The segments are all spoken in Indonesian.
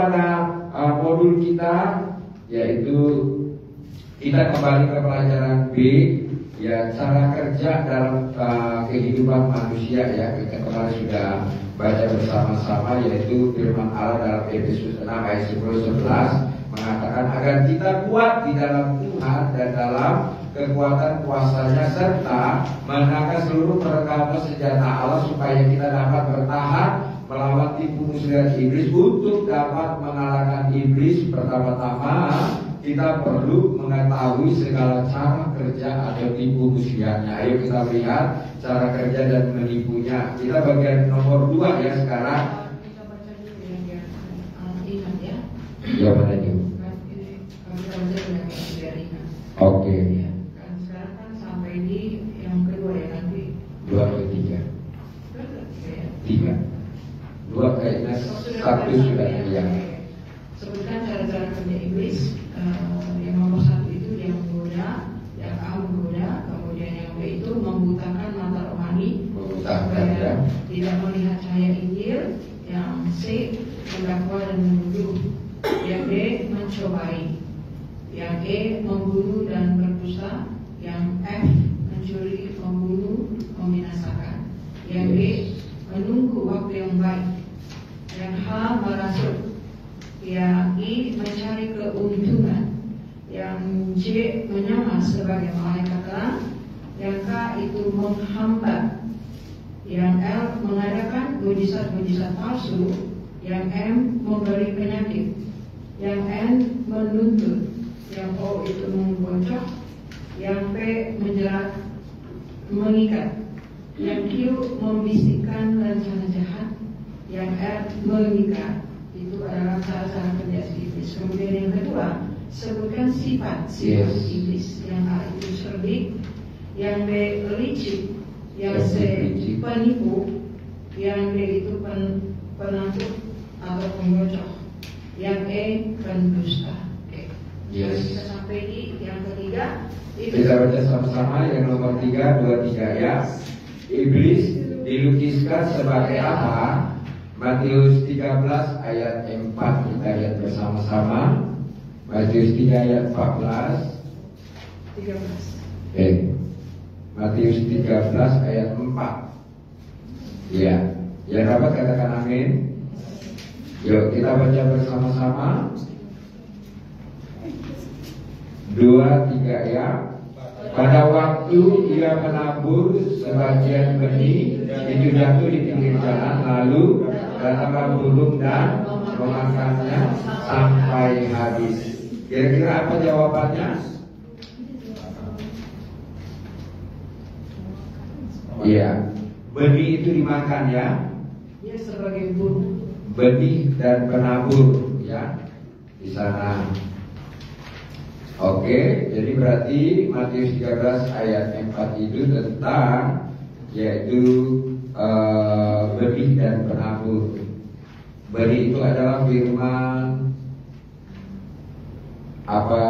pada modul kita, yaitu kita kembali ke pelajaran B, ya, cara kerja dalam kehidupan manusia, ya. Kita kemarin sudah baca bersama-sama, yaitu firman Allah dalam Efesus 6 ayat 10-11 mengatakan agar kita kuat di dalam Tuhan dan dalam kekuatan kuasanya, serta mengenakan seluruh perlengkapan senjata Allah supaya kita dapat bertahan melawan tipu muslihat iblis. Untuk dapat mengalahkan iblis, pertama-tama kita perlu mengetahui segala cara kerja atau tipu muslihatnya. Ayo kita lihat cara kerja dan menipunya. Kita bagian nomor 2 ya sekarang. Kita baca dulu yang ingat ya. Ya, mana nih? Oke. Ya, kan sekarang kan sampai di yang kedua ya nanti. 2 atau 3? 3. 2 kayaknya 1 sudah ya. Sebutkan cara-cara kerja iblis. Yang nomor 1 itu yang menggoda, yang A menggoda, kemudian yang B itu membutakan mata rohani, supaya tidak melihat cahaya Injil. Yang C mendakwa dan menuduh. Yang D mencobai. Yang E membunuh dan berdusta. Yang F mencuri, membunuh, membinasakan. Yang G menunggu waktu yang baik. Yang H merasuk. Yang I mencari keuntungan. Yang J menyamar sebagai malaikat terang. Yang K itu menghambat. Yang L mengadakan mujizat-mujizat palsu. Yang M memberi penyakit. Yang N menuntut. Yang O itu menggocok. Yang P menjerat, mengikat. Yang Q membisikkan rencana jahat. Yang R mengikat. Itu adalah cara-cara kerja iblis. Kemudian yang kedua, sebutkan sifat iblis. Yang A itu cerdik. Yang B licik. Yang C penipu. Yang D itu penakut atau penggocok. Yang E pendusta. Yes. Kita sampai di yang ketiga. Kita baca sama-sama yang nomor 3, 2, 3 ya. Iblis dilukiskan sebagai apa? Matius 13 ayat 4 kita lihat bersama-sama. Matius 3 ayat 14. 13. Matius 13 ayat 4. Ya, yang dapat katakan amin. Yuk kita baca bersama-sama. 2, 3 ya. Pada waktu ia menabur sebagian benih, itu jatuh di pinggir jalan, lalu datanglah burung dan memakannya sampai habis. Kira-kira apa jawabannya? Iya, benih itu dimakan ya. Ya, sebagai burung. Benih dan penabur ya di sana. Oke, jadi berarti Matius 13 ayat 4 itu tentang yaitu benih dan penabur. Benih itu adalah firman apa?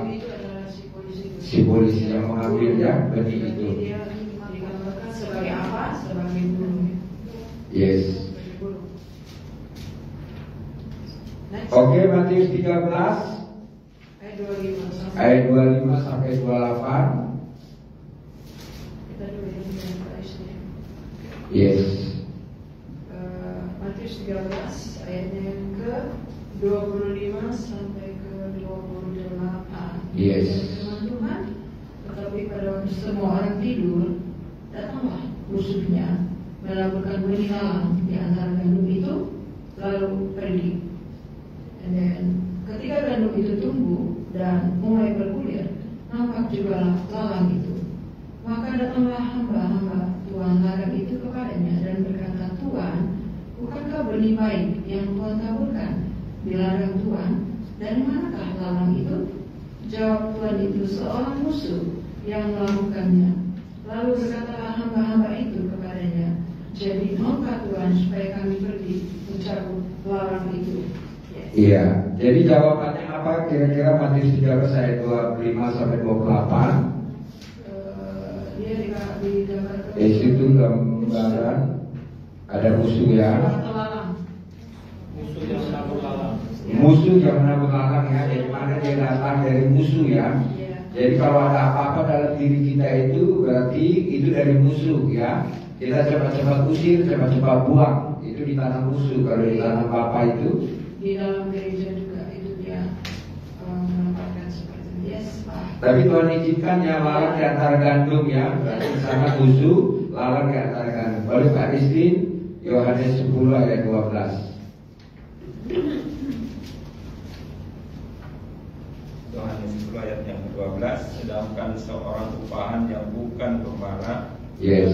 Itu adalah si polisi yang mengambil ya benih itu. Dia digambarkan sebagai apa? Sebagai burung. Yes. Oke, Matius 13 ayat 25 sampai 28. Kita dulu yang Yes. Matius 13 ayatnya yang ke 25 sampai ke 28. Yes. Teman-teman, tetapi pada waktu semua orang tidur, datanglah musuhnya melakukan benih lalang di antara gandum itu, lalu pergi. Dan ketika gandum itu tumbuh dan mulai bergulir, nampak juga lalang itu. Maka datanglah hamba-hamba Tuhan ladang itu kepadanya dan berkata, Tuhan, bukankah benih baik yang Tuhan taburkan di ladang Tuhan? Dari manakah lalang itu? Jawab Tuhan, itu seorang musuh yang melakukannya. Lalu berkatalah hamba-hamba itu kepadanya, jadi maukah Tuhan supaya kami pergi mencabut lalang itu? Iya, jadi jawabannya apa kira-kira Matius 13 ayat 25 sampai 28? Dia digambarkan. Di situ gambaran ada musuh ya. Musuh yang menabur lalang. musuh jangan pernah mengalah ya. Dari mana dia datang? Dari musuh ya. Jadi kalau ada apa-apa dalam diri kita itu berarti itu dari musuh ya. Kita cepat-cepat usir, cepat-cepat buang. Itu ditanam musuh. Kalau ditanam apa itu? Di dalam gereja juga itu dia menempatkan seperti dia. Tapi Tuhan izinkan ya lalang di antara gandum ya. Berarti sangat musuh, lalang di antara gandum. Boleh Pak Rizky, Yohanes 10 ayat 12. Yohanes 10 ayat yang ke-12. Sedangkan seorang upahan yang bukan gembala, yang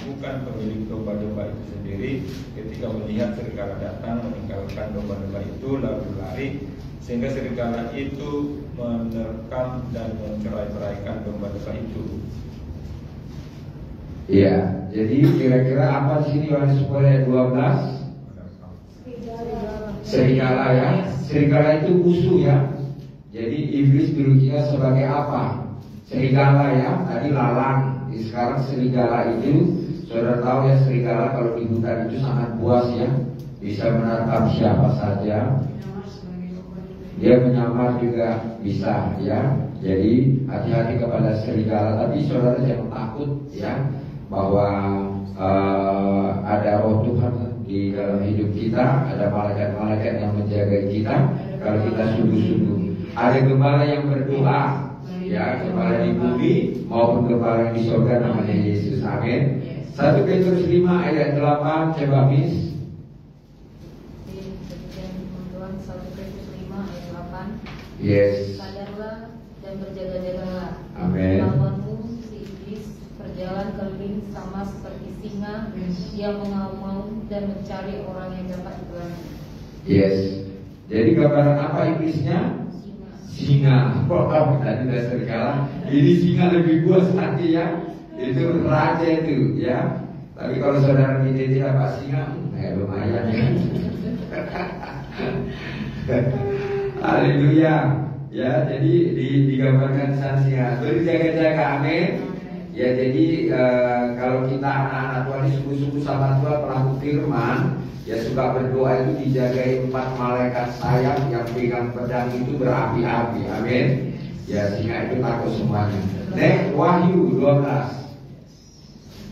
bukan pemilik domba-domba itu sendiri, ketika melihat serigala datang meninggalkan domba-domba itu lalu lari, sehingga serigala itu menerkam dan mencerai-beraikan domba-domba itu. Iya, jadi kira-kira apa di sini Yohanes 10 ayat 12? Serigala ya. Serigala itu musuh ya. Jadi iblis dulu kita sebagai apa? Serigala ya. Tadi lalang. Sekarang serigala itu, saudara tahu ya, serigala kalau di hutan itu sangat buas ya. Bisa menangkap siapa saja. Dia menyamar juga bisa ya. Jadi hati-hati kepada serigala. Tapi saudara jangan takut ya, bahwa ada roh Tuhan di dalam hidup kita, ada malaikat-malaikat yang menjaga kita kalau kita sungguh-sungguh. Ada gembala yang berdoa, ya, gembala di bumi maupun gembala di surga namanya Yesus. Amin. 1 Petrus 5 ayat 8, coba Miss. Tuhan 1 Petrus 5 ayat 8. Yes. Sadarlah dan berjaga-jagalah. Amin. Lawanmu si iblis berjalan keliling sama seperti singa yang mengaum-ngaum dan mencari orang yang dapat dibelenggu. Yes. Jadi gambaran apa iblisnya? Singa. Oh, tadi udah serigala. Ini singa lebih buas nanti ya. Itu raja itu ya. Tapi kalau saudara ini tidak singa, lumayan ya. Haleluya. Ya, jadi digambarkan sang singa. Berjaga-jaga, amin. Ya, jadi kalau kita anak-anak Tuhan ini sungguh-sungguh sama Tuhan pelaku firman, ya suka berdoa itu dijagain 4 malaikat sayap yang pegang pedang itu berapi-api, amin. Ya, singa itu takut semuanya. Next, Wahyu 12.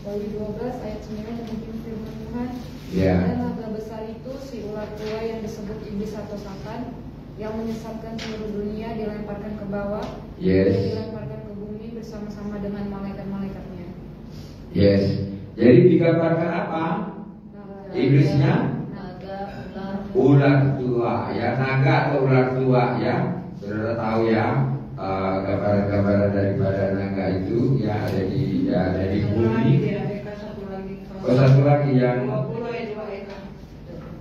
Wahyu 12 ayat 9 demikian firman Tuhan. Ya. Dan naga besar itu si ular tua yang disebut iblis atau Satan, yang menyesatkan seluruh dunia, dilemparkan ke bawah. Yes. Dia dilemparkan ke bumi bersama-sama dengan malaikat-malaikatnya. Yes. Jadi digambarkan apa? Iblisnya? Naga, Ular tua ya, naga atau ular tua ya. Saudara tahu ya, gambaran-gambaran daripada naga itu ya ada di bumi. Oh, satu lagi yang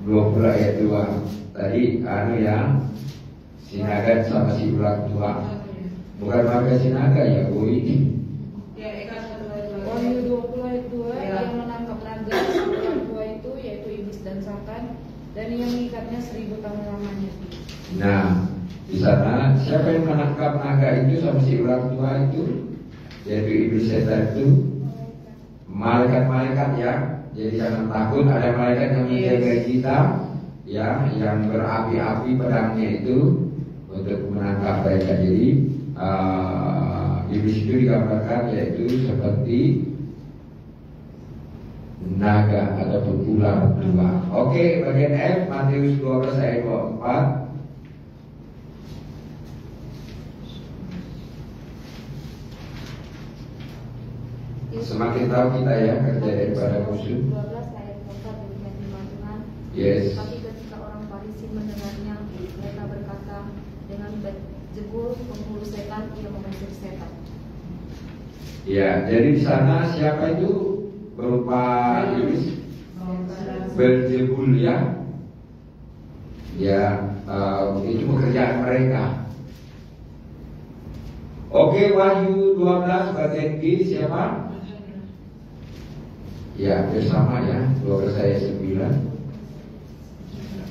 20 ayat 2. Tadi ya, si naga sama si ular tua. Bukan naga si naga ya, boy. Wahyu 20 ayat 2 yang menangkap naga si ular tua itu yaitu iblis dan Satan, dan yang mengikatnya 1000 tahun lamanya. Nah, di sana siapa yang menangkap naga itu sama si ular tua itu? Yaitu iblis setan itu. Malaikat-malaikat ya. Jadi jangan takut, ada malaikat yang menjaga kita ya, yang berapi-api pedangnya itu untuk menangkap mereka. Jadi iblis itu digambarkan yaitu seperti naga ataupun ular tua. Oke, bagian F Matius 12 ayat 24. Semakin tahu kita ya kerja daripada musuh. 12 ayat 4 demikian firman Tuhan. Yes. Tapi ketika orang Farisi mendengarnya, mereka berkata, dengan jebul penghulu setan ia mengusir setan. Ya, jadi di sana siapa itu berupa iblis? Beelzebul ya. Ya, itu pekerjaan mereka. Oke, Wahyu 12 bagian G siapa? Ya, bersama ya, 12 ayat 9.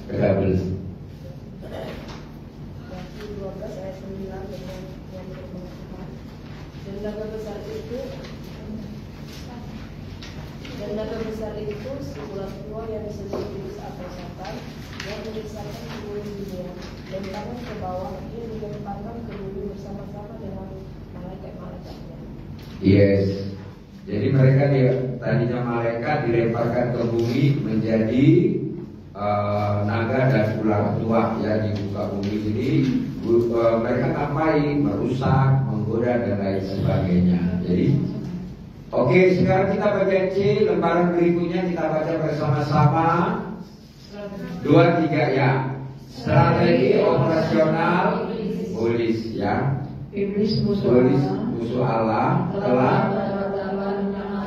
Kedabel. Wahyu 12 ayat 9 dengan yang firman Tuhan. Dan naga besar itu si ular tua yang disebut iblis atau Satan, yang menyesatkan seluruh dunia, lemparkan ke bawah, ia dilemparkan ke bumi bersama-sama dengan malaikat-malaikatnya. Yes. Jadi mereka tadinya malaikat dilemparkan ke bumi menjadi naga dan ular tua ya di muka bumi. Jadi mereka ngapain? Merusak, menggoda dan lain sebagainya. Jadi oke, sekarang kita bagian C, lembaran berikutnya kita baca bersama-sama. 2, 3 ya. Strategi operasional iblis ya. Iblis musuh Allah telah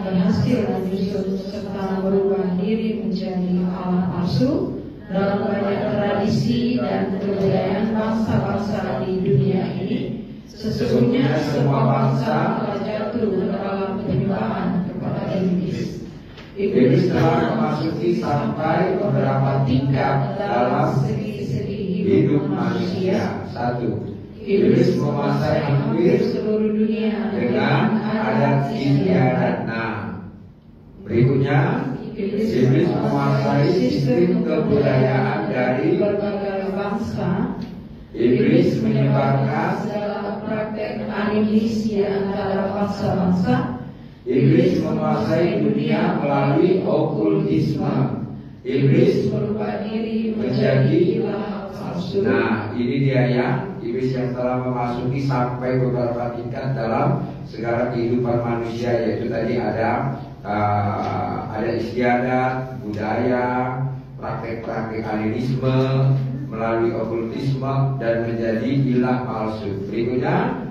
berhasil menyusun serta merubah diri menjadi Allah palsu dalam banyak tradisi dan kebudayaan bangsa-bangsa di dunia ini. Sesungguhnya semua bangsa telah jatuh dalam penyembahan kepada iblis. Iblis telah memasuki sampai beberapa tingkat dalam segi-segi hidup manusia. 1. Iblis menguasai hampir seluruh dunia dengan adat istiadat. Nah, berikutnya iblis menguasai sistem kebudayaan dari berbagai bangsa. Iblis menyebarkan segala praktek animis di antara bangsa-bangsa. Iblis menguasai dunia melalui okultisme. Iblis merubah diri menjadi ilah palsu. Nah, ini dia ya, iblis yang telah memasuki sampai beberapa tingkat dalam segala kehidupan manusia, yaitu tadi ada istiadat, budaya, praktek-praktek animisme melalui okultisme dan menjadi ilah palsu. Berikutnya,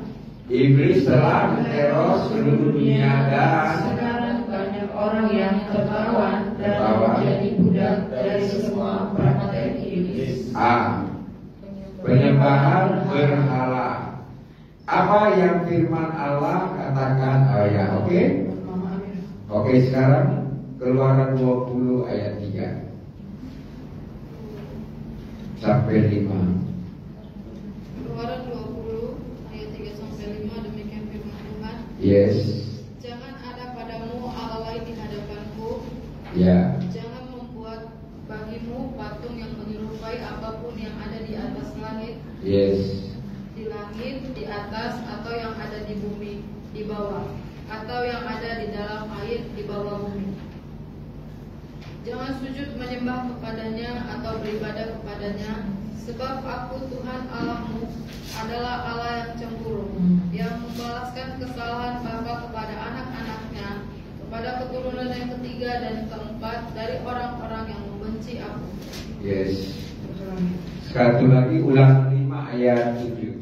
iblis telah meneror seluruh dunia dan sekarang banyak orang yang tertawan dan menjadi budak dari semua praktek iblis. A. Penyembahan berhala. Apa yang firman Allah katakan? Oke. Oke, sekarang Keluaran 20 ayat 3 sampai 5. Keluaran 20 ayat 3 sampai 5, demikian firman Tuhan. Yes. Jangan ada padamu Allah lain di hadapanku. Ya. Jangan membuat bagimu patung yang menyerupai apapun yang ada di atas langit. Yes. Di langit, di atas, atau yang ada di bumi, di bawah, atau yang ada di dalam air di bawah bumi. Jangan sujud menyembah kepadanya atau beribadah kepadanya, sebab aku Tuhan Allahmu adalah Allah yang cemburu, yang membalaskan kesalahan bapa kepada anak-anaknya, kepada keturunan yang ketiga dan keempat dari orang-orang yang membenci aku. Yes. Satu lagi, Ulangan 5 ayat 7.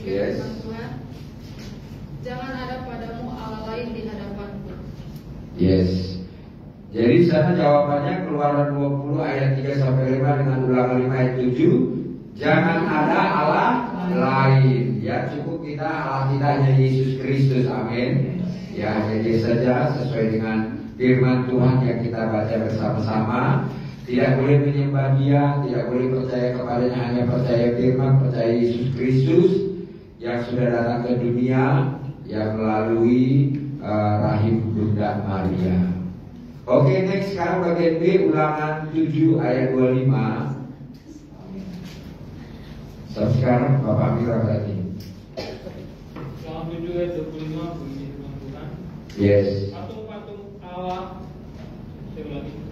Yes. Tuhan, jangan ada padamu Allah lain di hadapanku. Yes. Jadi sana jawabannya Keluaran 20 ayat 3 sampai 5 dengan Ulangan 5 ayat 7. Jangan ada Allah lain. Ya, cukup kita Allah kita hanya Yesus Kristus. Amin. Ya, jadi saja sesuai dengan firman Tuhan yang kita baca bersama-sama. Tidak boleh menyembah Dia, tidak boleh percaya kepadanya, hanya percaya firman, percaya Yesus Kristus yang sudah datang ke dunia yang melalui rahim Bunda Maria. Oke, next sekarang bagian B, Ulangan 7 ayat 25. Sekarang Bapak Mira berarti. Ulangan 7 ayat 25 bunyi firman Tuhan. Yes. Patung-patung Allah,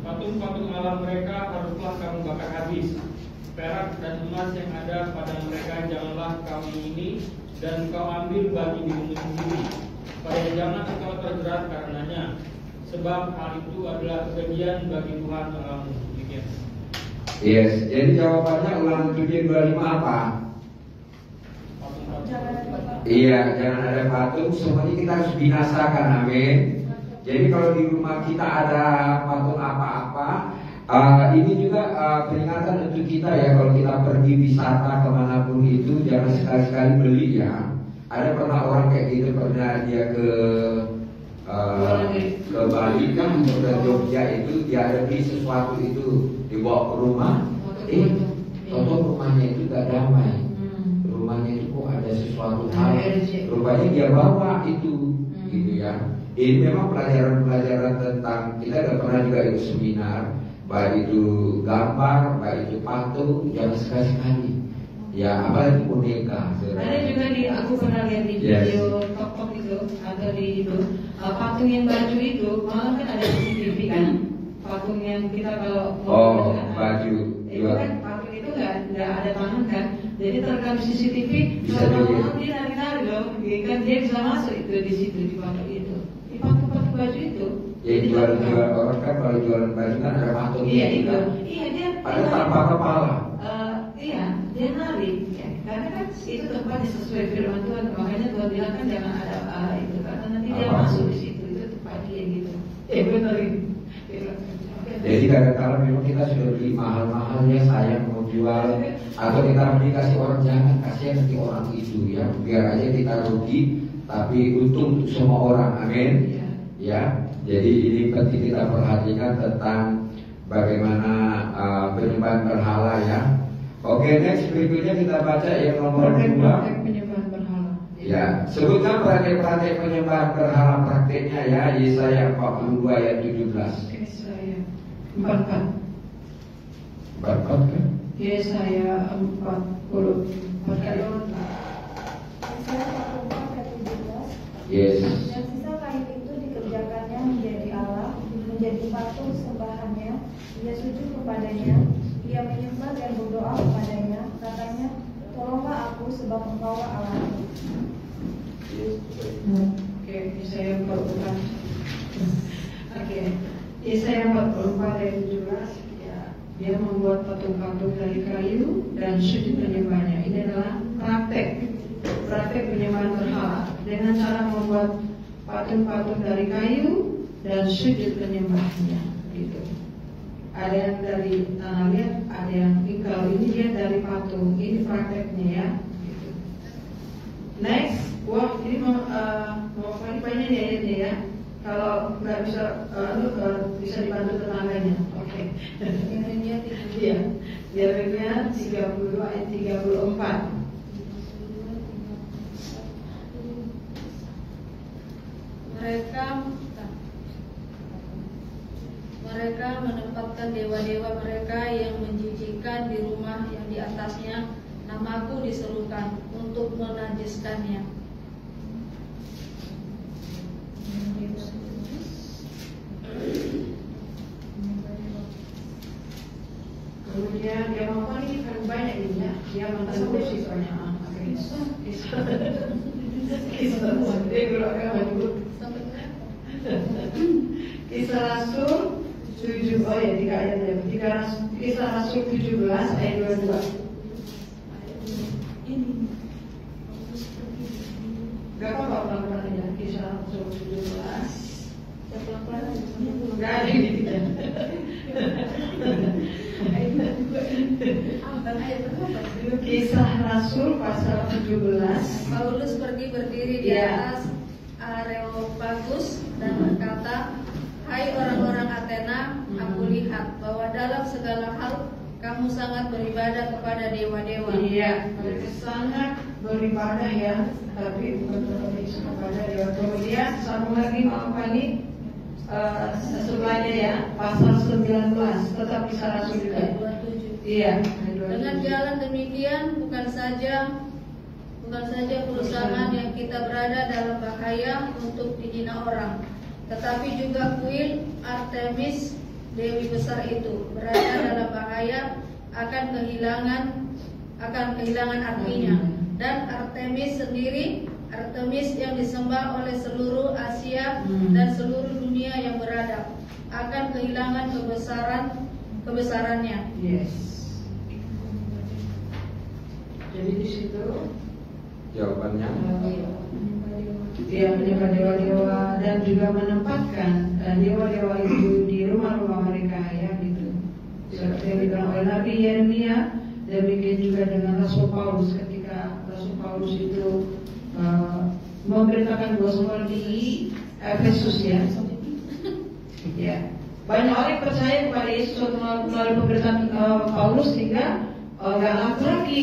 patung-patung Allah mereka haruslah kamu bakar habis. Perak dan emas yang ada pada mereka janganlah kamu ini, dan kau ambil bagi dirimu sendiri, supaya jangan engkau terjerat karenanya, sebab hal itu adalah kebencian bagi Tuhan Allahmu. Demikian. Yes. Jadi jawabannya Ulangan 7:25 apa? Iya, jangan ada patung. Semuanya kita harus binasakan. Amin. Jadi kalau di rumah kita ada patung apa-apa, ini juga peringatan untuk kita ya. Kalau kita pergi wisata kemanapun itu, jangan sekali-sekali beli ya. Ada pernah orang kayak gitu, pernah dia ke Bali kan, ke Jogja itu, dia ada beli sesuatu itu dibawa ke rumah, rumahnya itu gak damai. Rumahnya itu kok ada sesuatu sesuatu hal, rupanya dia bawa itu, gitu ya. Ini memang pelajaran-pelajaran tentang, kita udah pernah juga ikut seminar, baik itu gambar, baik itu patung, jangan sekali-sekali. Ya, apalagi boneka. Ada juga aku pernah lihat di video TikTok itu atau di itu patung yang baju itu malah kan ada CCTV kan, patung yang kita kalau baju itu kan patung itu nggak ada tangan kan, jadi terekam CCTV bisa kalau dia nari-nari loh, kan dia bisa masuk itu di situ di patung itu, di patung baju itu. Jadi jualan orang kan kalau jualan baju kan ada patung. Iya itu, iya dia. Ada tanpa kepala. Iya, dia nari, ya. Karena kan itu tempatnya sesuai firman Tuhan, makanya Tuhan bilang kan jangan ada itu, karena nanti dia masuk di situ, itu tempat dia gitu. Benar ini. Jadi kadang-kadang memang kita sudah beli mahal-mahal ya, sayang mau jual, atau kita dikasih orang, jangan kasihan nanti orang itu ya, biar aja kita rugi, tapi untung untuk semua orang, amin. Ya, jadi ini penting kita perhatikan tentang bagaimana penyembahan berhala ya. Oke, next berikutnya kita baca yang nomor 2. Penyembahan berhala. Ya, sebutkan praktek-praktek penyembahan berhala prakteknya ya, Yesaya 42 ayat 17. Yesaya 44. 44 kan? Yesaya 44 kali. Yes. Dan sisa kain itu dikerjakannya menjadi Allah, menjadi patung sembahannya, ia sujud kepadanya, ia menyembah dan berdoa kepadanya, katanya, tolonglah aku sebab engkaulah Allahku. Oke, Yesaya 44. Oke, Yesaya 44 ayat 17. Ya, dia membuat patung-patung dari kayu dan sujud menyembahnya. Ini adalah praktek penyembahan berhala dengan cara membuat patung-patung dari kayu dan sujud menyembahnya. Gitu. Ada yang dari tanah liat, ada yang kalau ini dia dari patung. Ini prakteknya ya. Gitu. Next, ini mau banyak ya ayatnya ya. Kalau nggak bisa, bisa dibantu tetangganya. Oke. Iya. Yeremia 32 ayat 34. Mereka menempatkan dewa-dewa mereka yang menjijikkan di rumah yang di atasnya namaku diserukan untuk menajiskannya. Kemudian dia mau ini kan banyak ini ya, dia mantan kursi soalnya Kisah Rasul 7 3 ayat ya. Kisah Rasul 17 ayat 22. Gak apa-apa pelan-pelan ya. Kisah Rasul 17. Gak ada ini tidak. Kisah Rasul pasal 17. Paulus pergi berdiri di atas Areopagus dan berkata, hai orang-orang Athena, aku lihat bahwa dalam segala hal kamu sangat beribadah kepada dewa-dewa. Iya, mereka sangat beribadah ya, tapi bukan kepada dewa. Kemudian sambung lagi mau kali sebelahnya ya, pasal 19, tetap Kisah Rasul juga. Iya. Dengan jalan demikian bukan saja perusahaan yang kita berada dalam bahaya untuk dihina orang, tetapi juga kuil Artemis Dewi besar itu berada dalam bahaya akan kehilangan artinya. Dan Artemis sendiri, Artemis yang disembah oleh seluruh Asia dan seluruh dunia yang beradab, akan kehilangan kebesarannya. Yes. Jadi di situ jawabannya dia menyembah dewa-dewa dan juga menempatkan dewa-dewa itu di rumah-rumah mereka ya gitu. Seperti yang dibilang oleh Nabi Yeremia, demikian juga dengan Rasul Paulus ketika Rasul Paulus itu memberitakan gospel di Efesus ya. Ya. Banyak orang percaya kepada Yesus melalui pemberitaan Paulus sehingga nggak laku lagi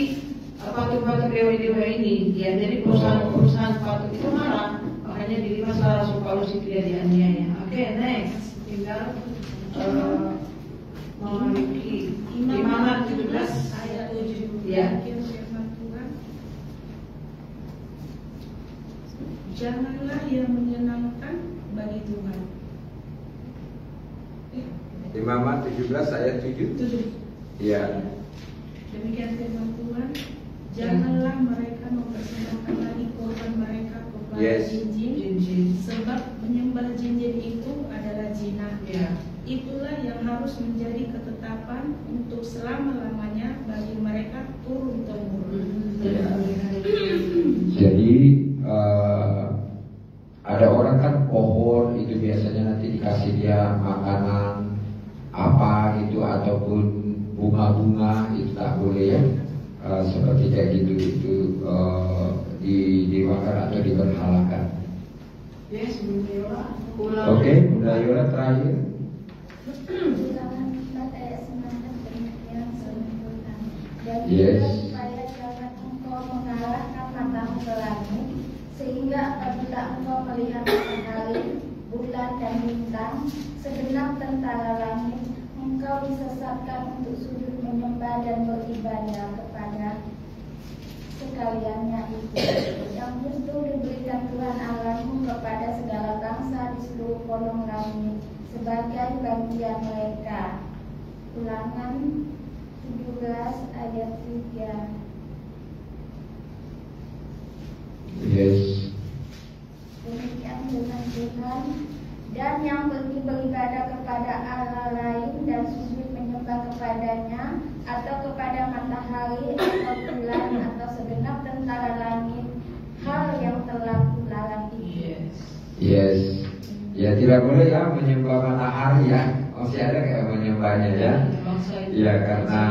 patung-patung dewa-dewa ini, ya. Jadi perusahaan patung itu marah, makanya diterima secara Rasul Paulus itu dia dianiaya. Oke, next, tinggal memiliki Imamat 17 ayat 7. Ya. Janganlah yang menyenangkan bagi Tuhan. Imamat 17 ayat 7. Iya. Demikian firman Tuhan. Janganlah mereka mempersembahkan lagi korban mereka kepada jinjin, sebab menyembah jinjin itu adalah zina. Itulah yang harus menjadi ketetapan untuk selama-lamanya bagi mereka turun-temurun. Jadi ada orang kan pohon itu biasanya nanti dikasih dia makanan apa gitu ataupun bunga-bunga, itu tak boleh ya. Seperti kayak gitu itu dimakan atau diberhalakan. Yes, Bunda Yola. Oke, Bunda Yola terakhir. Jadi supaya jangan engkau mengarahkan matamu ke langit, sehingga apabila engkau melihat matahari, bulan dan bintang, segenap tentara langit, engkau disesatkan untuk sujud menyembah dan beribadah kepada sekaliannya itu, yang justru diberikan Tuhan Allahmu kepada segala bangsa di seluruh kolong langit sebagai bagian mereka. Ulangan 17 ayat 3. Yes. Demikian dengan Tuhan. Dan yang pergi beribadah kepada Allah lain dan sujud menyembah kepadanya atau kepada matahari atau bulan atau segenap tentara langit, hal yang telah kularang itu. Yes. Ya tidak boleh ya menyembah matahari ya. Masih ada kayak menyembahnya ya. Ya karena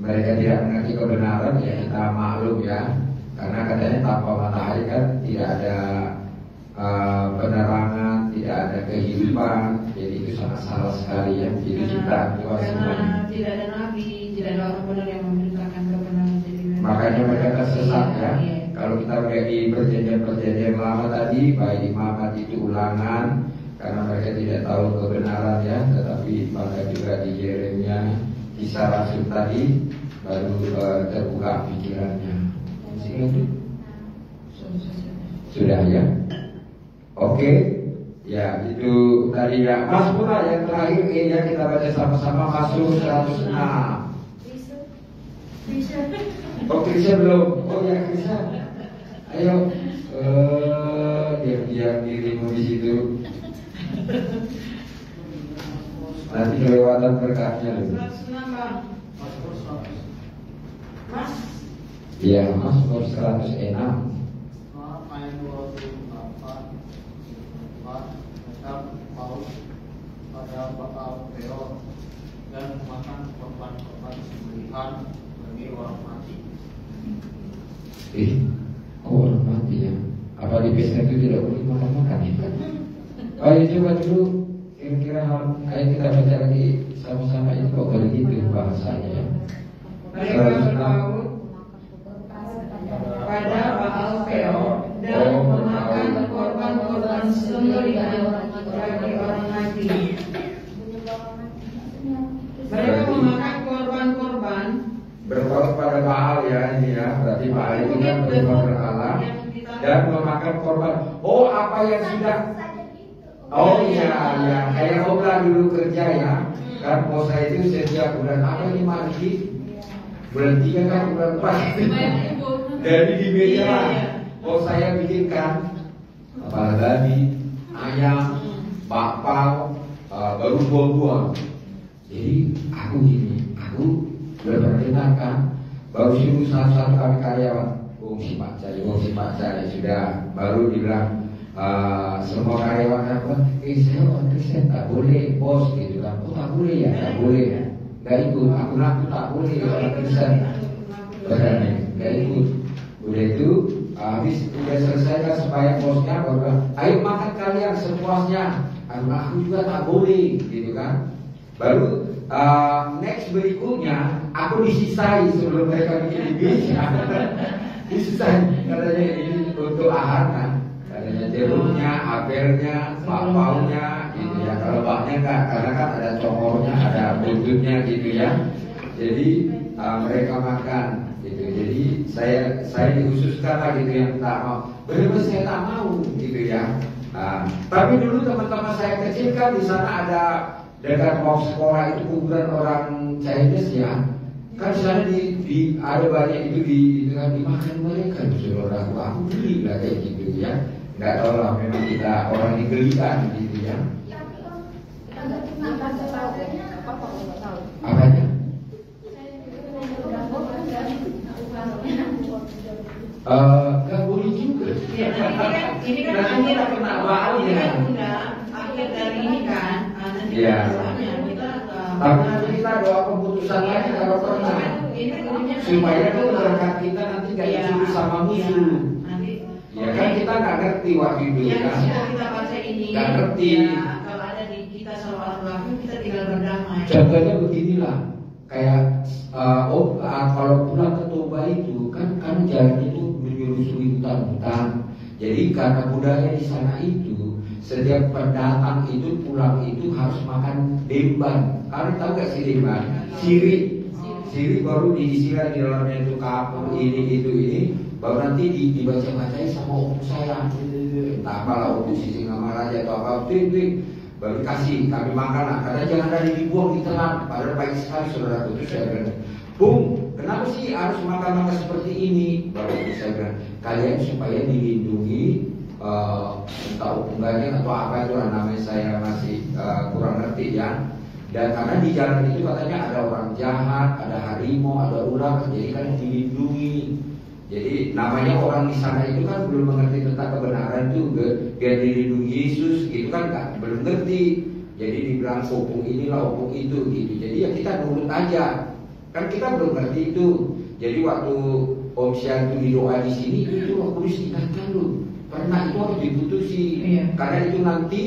mereka tidak mengerti kebenaran ya, kita maklum ya. Karena katanya tanpa matahari kan tidak ada penerangan, tidak ada kehidupan, jadi itu sangat salah sekali ya. Jadi kita karena tidak ada nabi, tidak ada orang benar yang memberitakan kebenaran. Makanya mereka tersesat ya. Kalau kita lihat di perjanjian lama tadi, baik Imamat itu ulangan, karena mereka tidak tahu kebenaran ya. Tetapi maka juga di Yeremia, Kisah Rasul tadi baru terbuka pikirannya. Sudah ya. Oke, ya itu tadi ya. Mas Pura yang terakhir ya kita baca sama-sama Mazmur 106. Oh Krisya belum. Oh ya Krisya. Ayo, diam-diam dirimu di situ. Nanti kelewatan berkatnya loh. Mas. Iya, Mazmur 106. Paus pada Baal Peor dan memakan korban-korban sembelihan bagi orang mati. Kok orang mati ya? Apa di pesta itu tidak boleh makan-makan ya? Ayo coba dulu kira-kira ayo kita baca lagi sama-sama ini kok boleh gitu bahasanya ya. Pada Baal Peor dan memakan korban-korban sembelihan bagi orang mati. Mereka memakan korban-korban berkorban pada Baal ya ini ya, berarti Baal itu kan berkorban Allah dan memakan korban. Oh apa yang sudah? Oh iya ya, kayak Obla dulu kerja ya, kan bos saya itu setiap bulan apa ini mati? Bulan 3 kan bulan 4. Dari di meja bos saya bikinkan kepala babi, ayam, bakpao, baru buah-buah. Jadi aku berperkenalkan baru suruh satu-satu kami karyawan. Si Pak Cari sudah baru dibilang semua karyawan apa? Saya orang Kristen tak boleh bos gitu kan? Oh tak boleh ya, tak boleh ya. Gak ikut, aku tak boleh orang Kristen. Berani, gak ikut. Udah itu habis udah selesai kan supaya bosnya baru ayo makan kalian sepuasnya. Aku juga tak boleh gitu kan. Baru next berikutnya aku disisai sebelum mereka bikin bis. Disisai katanya ini untuk aharna. Katanya jeruknya, apelnya, papaunya, gitu ya. Kalau baknya enggak, karena kan ada congornya, ada buntutnya gitu ya. Jadi mereka makan gitu. Jadi saya dikhususkan lah gitu yang tak mau. Benar-benar saya tak mau gitu ya. Tapi dulu teman-teman saya kecil kan di sana ada dekat mau sekolah itu kuburan orang Chinese ya. Kan di sana di ada banyak itu kan dimakan mereka disuruh aku beli lah kayak gitu ya. Nggak tahu lah, memang kita orang digelikan gitu ya. Apanya? Gak boleh juga. Ya, ini kan akhir akhir dari ini kan. Iya. Tapi kita doa keputusan lagi kalau pernah supaya berkat kita nanti gak disuruh sama musuh. Ya kan kita nggak ngerti waktu itu kan. Kita baca ini. Nggak ngerti. Kalau ada di kita sama orang lain kita tinggal berdamai. Contohnya beginilah, kayak kalau pulang ke Toba itu kan jalan itu menyusuri hutan-hutan. Jadi karena budaya di sana itu setiap pendatang itu pulang itu harus makan demban. Kalian tahu gak sih demban? Siri baru diisikan di dalamnya itu kapur ini baru nanti dibaca-bacai sama om saya. Entah apalah om sisi nama raja atau apa itu baru kasih kami makan lah. Karena jangan ada dibuang di telan. Padahal baik sekali saudara itu saya bilang, Bung, kenapa sih harus makan seperti ini? Baru saya bilang, kalian supaya dilindungi entah unggahannya atau apa itu namanya saya masih kurang ngerti ya. Dan karena di jalan itu katanya ada orang jahat, ada harimau, ada ular, jadi kan dilindungi. Jadi namanya orang di sana itu kan belum mengerti tentang kebenaran itu, biar dilindungi Yesus, itu kan belum ngerti. Jadi dibilang opung inilah, opung itu, gitu. Jadi ya kita nurut aja. Kan kita belum ngerti itu. Jadi waktu Om Sian itu doa di sini, itu aku diingatkan lu. Pernah itu harus diputusi, karena itu nanti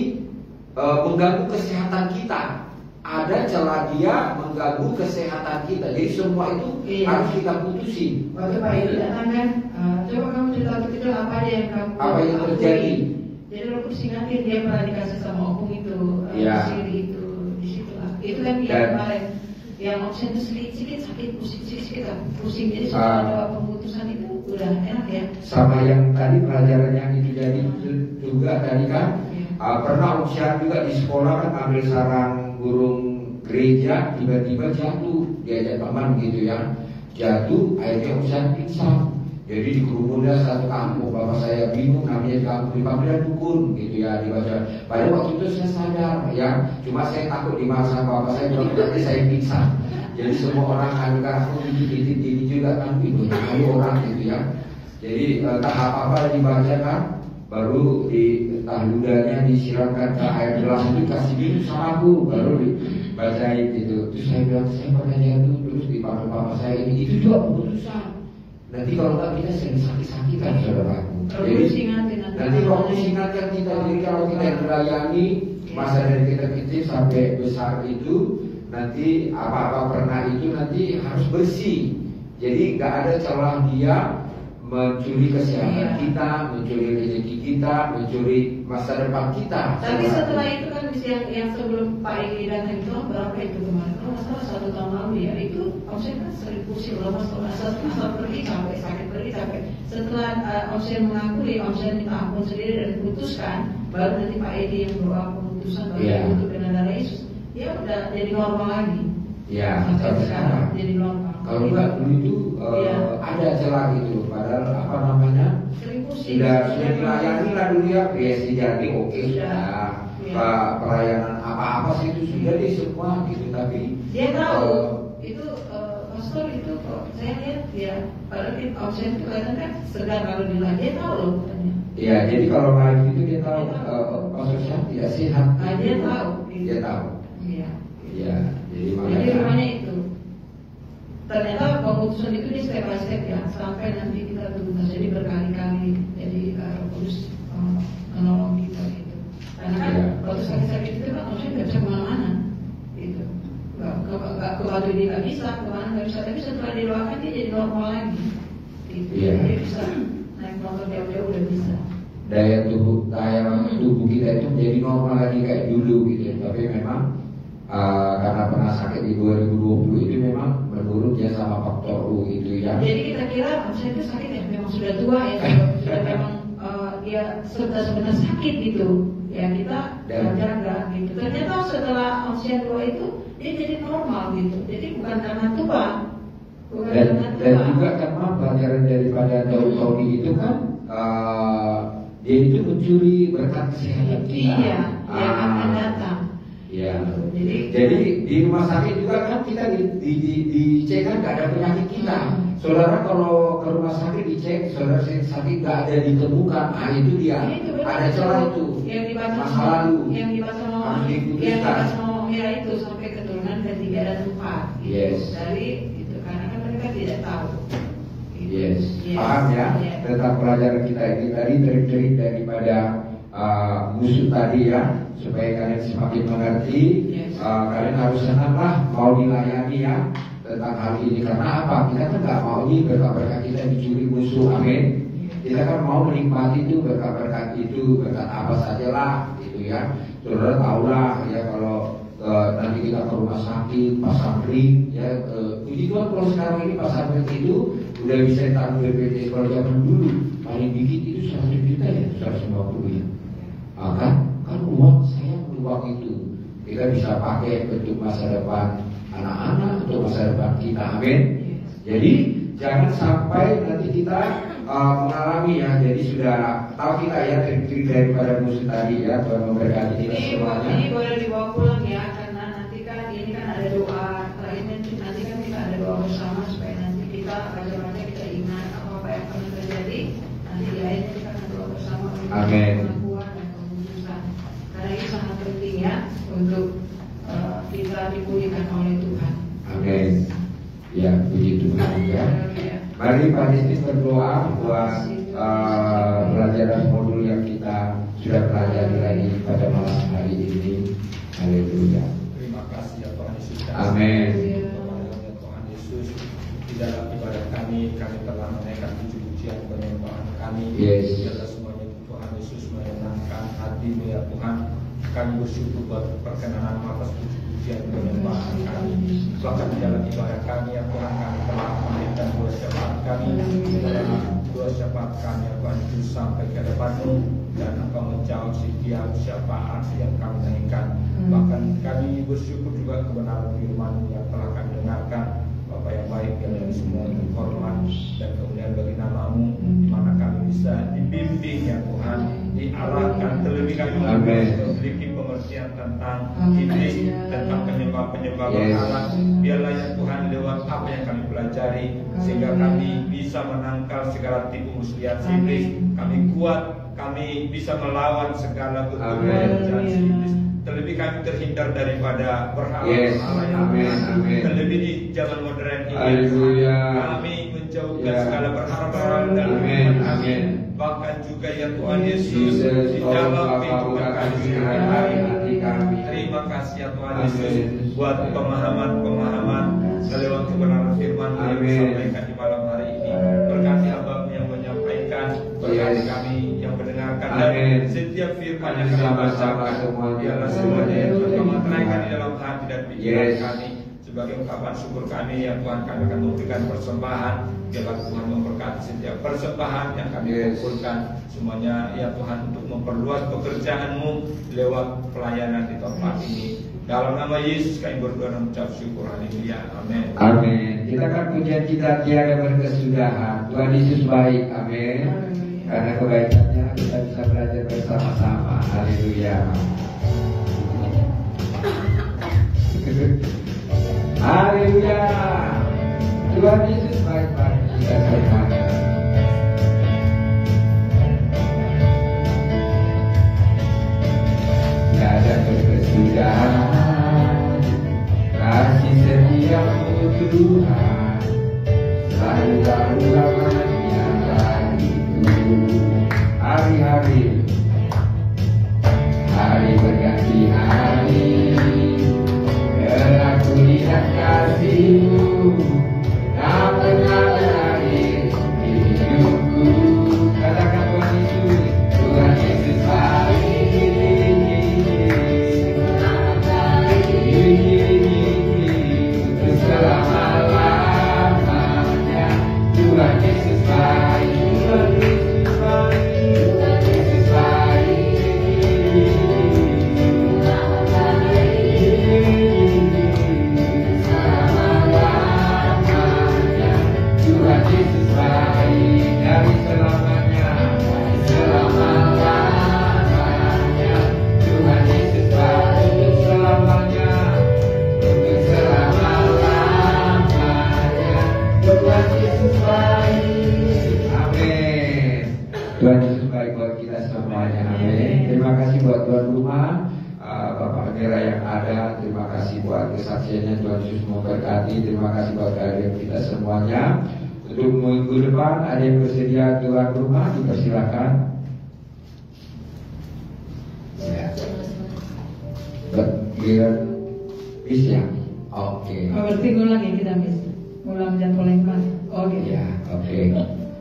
mengganggu kesehatan kita. Ada celah dia mengganggu kesehatan kita. Jadi semua itu harus kita putusin. Waktu Pak Edi datang kan, coba kamu cerita kecil apa aja yang kamu yang terjadi. Jadi lo ingatin dia pernah dikasih sama opung itu, siri itu di situ lah. Itu kan yang kemarin, yang opsi itu sedikit sakit, pusing. Jadi setelah ada pemutusan itu udah enak ya. Sama yang tadi pelajaran yang itu jadi juga tadi kan, pernah usia juga di sekolah kan ambil sarang burung gereja, tiba-tiba jatuh, diajak teman gitu ya, jatuh, akhirnya usaha pingsan. Jadi dikerumunan satu kampung, bapak saya bingung, namanya kampung di panggilan dukun gitu ya, dibaca. Pada waktu itu saya sadar ya, cuma saya takut di masa bapak saya bilang nanti saya pingsan. Jadi semua orang akan aku ini juga kan bingung, orang gitu ya. Jadi tahap apa dibaca kan? Baru di ludahnya disiramkan ke air gelas itu kasih minum sama aku, baru dibacain gitu. Terus saya bilang saya pernah jatuh terus dipanggil bapak saya ini, itu juga keputusan. Nanti kalau nggak kita sering sakit-sakitan saudaraku. Jadi nanti waktu ingatkan kita, jadi kalau kita melayani masa dari kita kecil sampai besar itu, nanti apa-apa pernah itu nanti harus bersih. Jadi nggak ada celah dia mencuri kesehatan kita, mencuri rezeki kita, mencuri masa depan kita. Tapi setelah itu kan yang sebelum Pak Edi datang itu berapa itu kemarin? Kalau nggak salah 1 tahun lalu ya itu, Omsen kan sering pusing lama asal pergi sampai sakit pergi sampai. Setelah Omsen mengakui, Omsen minta ampun sendiri dan diputuskan, baru nanti Pak Edi yang doa pemutusan baru untuk benar-benar Yesus, ya udah jadi normal lagi. Ya, sampai sekarang jadi normal. Kalau enggak dulu itu ada celah gitu, padahal apa namanya sudah dilayani lah dulu ya, PSI jadi oke sudah, pelayanan apa-apa sih itu sudah di semua gitu, tapi dia tahu itu pastor itu kok saya lihat ya, padahal di Omsen itu kan segar kalau dilayani dia tahu loh katanya. Iya, jadi kalau live itu dia tahu pastornya tidak sehat. Dia tahu. Dia tahu. Iya. Iya, jadi makanya itu. Ternyata pemutusan itu di step by step ya, sampai nanti kita tuntas. Jadi berkali-kali, jadi kudus menolong kita gitu. Karena kan waktu sakit-sakit itu kan maksudnya nggak bisa kemana-mana, gitu. Nggak ke Batu ini nggak bisa, kemana nggak bisa. Tapi daya tubuh kita itu menjadi normal lagi kayak dulu gitu. Tapi memang karena pernah sakit di 2020 itu memang menurun ya sama faktor U itu ya. Jadi kita kira saya itu sakit ya memang sudah tua ya, sudah memang dia sebenarnya sakit gitu. Ya kita jaga gitu. Ternyata setelah usia tua itu dia jadi normal gitu. Jadi bukan karena tua. Dan juga karena pelajaran daripada Daud Tony itu kan dia itu mencuri berkat kesehatan kita. Iya, yang akan datang. Ya. Jadi di rumah sakit juga kan kita dicek kan nggak ada penyakit kita. Saudara kalau ke rumah sakit dicek, saudara sakit nggak ada ditemukan, itu dia ada celah itu. Yang dibaca masa lalu, yang dibaca sama Mira itu sampai keturunan ketiga dan 4. Gitu. Yes. Dari itu karena kan mereka tidak tahu. Gitu. Yes. Paham ya? Tentang pelajaran kita ini tadi trik-trik daripada musuh tadi ya, supaya kalian semakin mengerti. Kalian harus senanglah mau dilayani ya tentang hal ini. Karena apa? Kita kan nggak mau ini berkat-berkat kita dicuri musuh. Amin. Kita kan mau menikmati itu berkat-berkat itu, berkat apa saja lah gitu ya. Saudara tahulah ya kalau nanti kita ke rumah sakit pasang ring ya, puji Tuhan kalau sekarang ini pasang ring itu udah bisa ditanggung BPJS. Kalau zaman dulu paling dikit itu 100 juta ya, 150 ya. Kan uang saya uang itu kita bisa pakai untuk masa depan anak-anak, untuk masa depan kita. Amin. Jadi jangan sampai nanti kita mengalami ya. Jadi sudah tahu kita ya trik-trik daripada musuh tadi ya. Tuhan memberkati kita semuanya. Ini boleh dibawa pulang ya, karena nanti kan ini kan ada doa terakhirnya, nanti kan kita ada doa bersama supaya nanti kita bagaimana kita ingat apa yang pernah terjadi. Nanti di akhirnya kita akan doa bersama. Amin. Karena ini sangat penting ya untuk kita dipulihkan oleh Tuhan. Amin. Ya, puji Tuhan ya. Mari Pak Disney berdoa buat pelajaran modul yang kita sudah pelajari lagi pada malam hari ini. Haleluya. Terima kasih ya Tuhan Yesus. Amin. Tuhan Yesus, di dalam ibadah kami telah menaikkan puji-pujian penyembahan kami. Yes. Biarlah semuanya Tuhan Yesus menyenangkan hati-Mu ya Tuhan. Kami bersyukur buat perkenanan atas puji-pujian penyembahan kami. Bahkan di dalam ibadah kami ya Tuhan, kami telah memberikan dua syafaat kami. Dua syafaat kami ya Tuhan itu sampai ke depan-Mu, dan Engkau menjawab setiap syafaat yang kami naikkan. Bahkan kami bersyukur juga kebenaran firman yang telah kami dengarkan. Bapa yang baik, yang dari semua hormat dan kemuliaan bagi nama-Mu, di mana kami bisa dibimbing ya Tuhan, diarahkan terlebih kami memiliki pengertian tentang iblis, tentang penyembah-penyembah berhala. Biarlah ya Tuhan lewat apa yang kami pelajari, sehingga kami bisa menangkal segala tipu muslihat iblis. Kami kuat, kami bisa melawan segala bentuk kerajaan iblis. Terlebih kami terhindar daripada berhala-berhala yang terlebih di zaman modern ini. Kami menjauhkan segala berhala-berhala dan amin. Bahkan juga ya Tuhan Yesus di dalam kehidupan kami sehari-hari. Terima kasih ya Tuhan Yesus buat pemahaman-pemahaman lewat kebenaran firman yang disampaikan di malam hari ini. Berkati hamba-Mu yang menyampaikan, berkati kami yang mendengarkan, dan setiap firman yang kami bacakan, biarlah semuanya yang Tuhan menaikkan di dalam hati dan pikiran kami. Sebagai ungkapan syukur kami ya Tuhan, kami akan memberikan persembahan. Biarlah Tuhan memberkati setiap persembahan yang kami kumpulkan semuanya ya Tuhan, untuk memperluas pekerjaan-Mu lewat pelayanan di tempat ini. Dalam nama Yesus kami berdoa dan mengucap syukur. Haleluya. Amin. Amin. Kita kan pujian kita tiada berkesudahan. Tuhan Yesus baik. Amin. Karena kebaikannya kita bisa belajar bersama-sama. Haleluya. Haleluya. Tuhan Yesus baik-baik kita semuanya. Tiada berkesudahan kasih setiamu Tuhan, selalu lamanya bagiku. Hari-hari berganti hari, aku lihat kasih-Mu tak pernah berakhir di Tuhan Yesus baik buat kita semuanya. Amin. Terima kasih buat tuan rumah, Bapak Mera yang ada. Terima kasih buat kesaksiannya. Tuhan Yesus memberkati. Terima kasih buat kehadiran kita semuanya. Untuk minggu depan ada yang bersedia tuan rumah, dipersilakan. Ya. Bisa. Oke. Berarti ngulang ya kita ngulang jadwal yang kemarin. Oke. Ya, oke.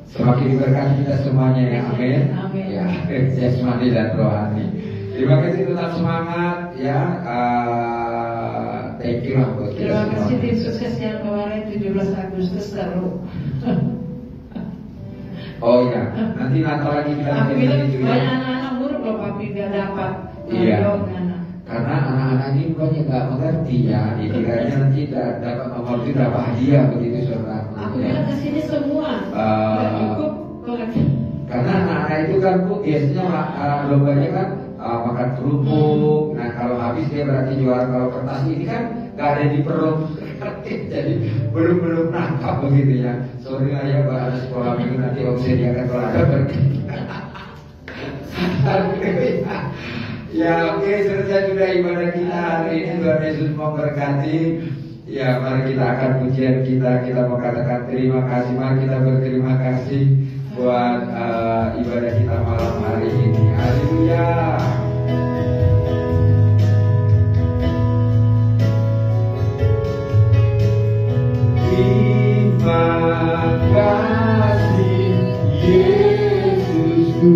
Semakin diberkati kita semuanya ya, amin. Amin. Ya, jasmani dan rohani. Terima kasih, tetap semangat ya. Thank you lah buat kita. Terima kasih tim sukses yang kemarin 17 Agustus taruh. Oh ya, nanti Natal lagi kita Tapi itu ya. banyak anak-anak buruk loh papi gak dapat. Iya. Karena anak-anak ini banyak nggak mengerti ya. Dikiranya nanti dapat nomor itu dapat hadiah begitu saudara. Aku bilang kesini semua. Cukup. Karena anak-anak itu kan Bu biasanya lombanya kan makan kerupuk. Nah kalau habis dia berarti juara. Kalau kertas ini kan nggak ada di perut. Jadi belum nangkap begitu ya. Sorry lah ya Pak, anak sekolah minggu nanti opsi dia akan berada Ya oke, selesai sudah ibadah kita hari ini. Tuhan Yesus memberkati. Ya mari kita akan pujian kita mau katakan terima kasih. Mari kita berterima kasih buat ibadah kita malam hari ini. Haleluya. Terima kasih Yesusku.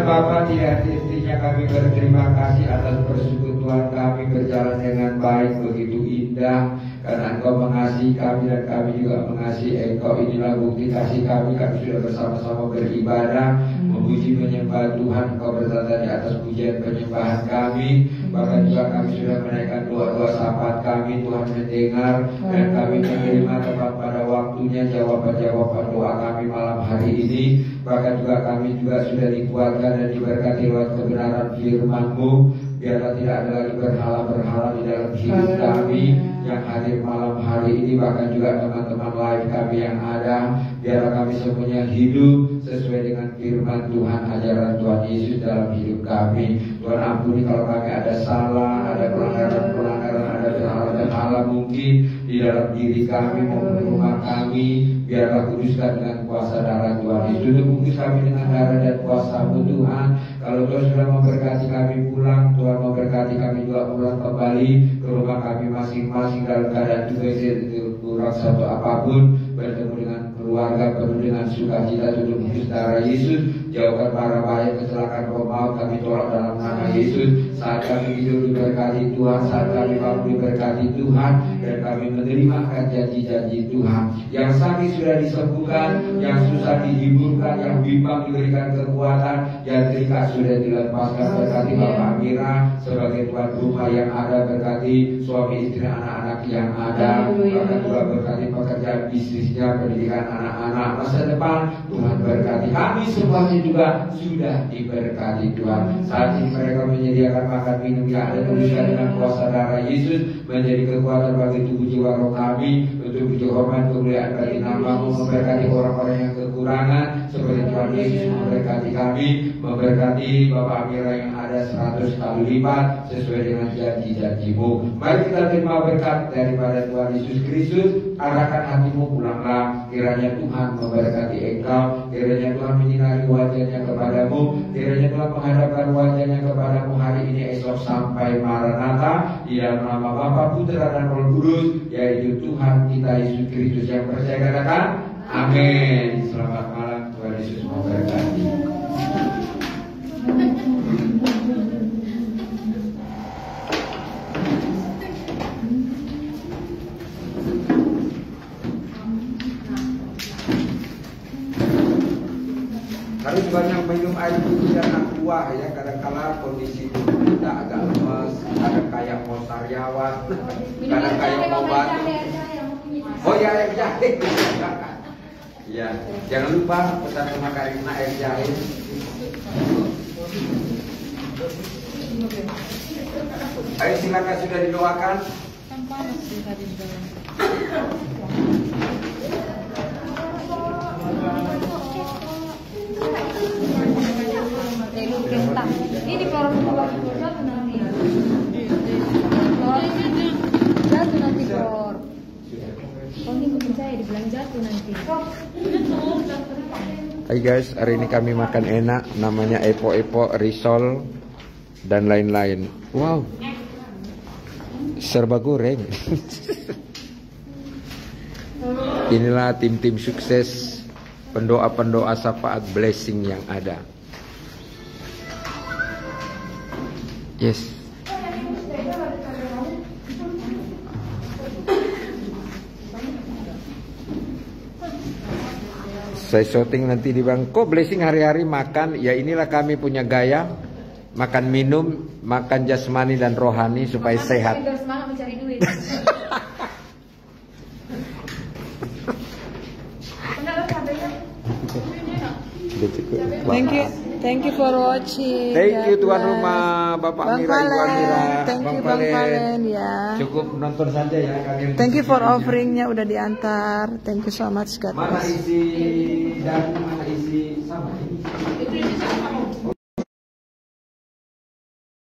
Bapak, tidak henti-hentinya kami berterima kasih atas persekutuan kami berjalan dengan baik, begitu indah. Karena Engkau mengasihi kami dan kami juga mengasihi Engkau. Inilah bukti kasih kami. Kami sudah bersama-sama beribadah, memuji menyembah Tuhan. Engkau bertanda di atas pujian penyembahan kami. Bahkan juga kami sudah menaikkan doa-doa syafaat kami. Tuhan mendengar dan kami menerima tepat pada waktunya jawaban-jawaban doa kami malam hari ini. Bahkan juga kami juga sudah dikuatkan dan diberkati lewat kebenaran firman-Mu. Biarlah tidak ada lagi berhala-berhala di dalam hidup kami yang hadir malam hari ini. Bahkan juga teman-teman live kami yang ada. Biarlah kami semuanya hidup sesuai dengan firman Tuhan, ajaran Tuhan Yesus dalam hidup kami. Tuhan ampuni kalau kami ada salah, ada pelanggaran, ada berhala-berhala mungkin di dalam diri kami maupun rumah kami. Biarlah kuduskan dengan kuasa darah Tuhan Yesus. Tebus kami dengan darah dan kuasa-Mu Tuhan. Kalau Tuhan sudah memberkati kami pulang, Tuhan memberkati kami juga pulang kembali ke rumah kami masing-masing dalam keadaan juga kurang satu apapun, bertemu dengan keluarga penuh dengan sukacita. Tebus darah Yesus, jauhkan para bahaya kecelakaan maut kami tolak dalam nama Yesus. Saat kami hidup diberkati Tuhan, saat kami bangun diberkati Tuhan, dan kami menerima janji-janji Tuhan. Yang sakit sudah disembuhkan, yang susah dihiburkan, yang bimbang diberikan kekuatan, yang terikat sudah dilepaskan. Berkati Bapak Mira sebagai tuan rumah yang ada, berkati suami istri anak-anak yang ada, bahkan juga berkati pekerjaan bisnisnya, pendidikan anak-anak, masa depan. Tuhan berkati kami semuanya juga sudah diberkati Tuhan. Saat ini mereka menyediakan makan minum yang ada tuliskan dengan kuasa darah Yesus, menjadi kekuatan bagi tubuh jiwa roh kami, untuk puji hormat kemuliaan bagi nama-Mu. Memberkati orang-orang yang kekurangan seperti Tuhan Yesus memberkati kami, memberkati Bapak Mira yang ada 100 kali lipat sesuai dengan janji-janji-Mu. Mari kita terima berkat daripada Tuhan Yesus Kristus. Arahkan hatimu, pulanglah. Kiranya Tuhan memberkati engkau, kiranya Tuhan menyinari wajahnya kepadamu, kiranya Tuhan menghadapkan wajahnya kepadamu hari ini, esok sampai Maranatha. Di dalam nama Bapa, Putra dan Roh Kudus, yaitu Tuhan kita Yesus Kristus yang percaya, katakan amin. Selamat malam, Tuhan Yesus memberkati. Harus banyak minum air putih dan aqua ya. Kadang-kala kondisi tubuh kita agak lemas, kadang kayak mau sariawan, kadang kayak mau batuk. Oh ya, air jahe. Ya, jangan lupa pesan sama Karina air jahe. Ayo silakan, sudah didoakan. Ini kalau jatuh nanti. Jatuh nanti Flor. Oh ini gue percaya dibilang jatuh nanti. Hai guys, hari ini kami makan enak, namanya epo-epo, risol dan lain-lain. Wow, serba goreng. Inilah tim-tim sukses, pendoa-pendoa syafaat blessing yang ada. Yes. Saya syuting nanti di Bangko. Blessing hari-hari makan. Ya inilah kami punya gaya. Makan minum, makan jasmani dan rohani supaya sehat. Biar semangat mencari duit. Thank you for watching. Thank you tuan rumah, Bapak Mira, Ibu Amira, Thank you Bang Palen ya. Cukup nonton saja ya kalian. Thank you for offeringnya udah diantar. Thank you so much God. Mana isi dan mana isi sama ini? Itu isi sama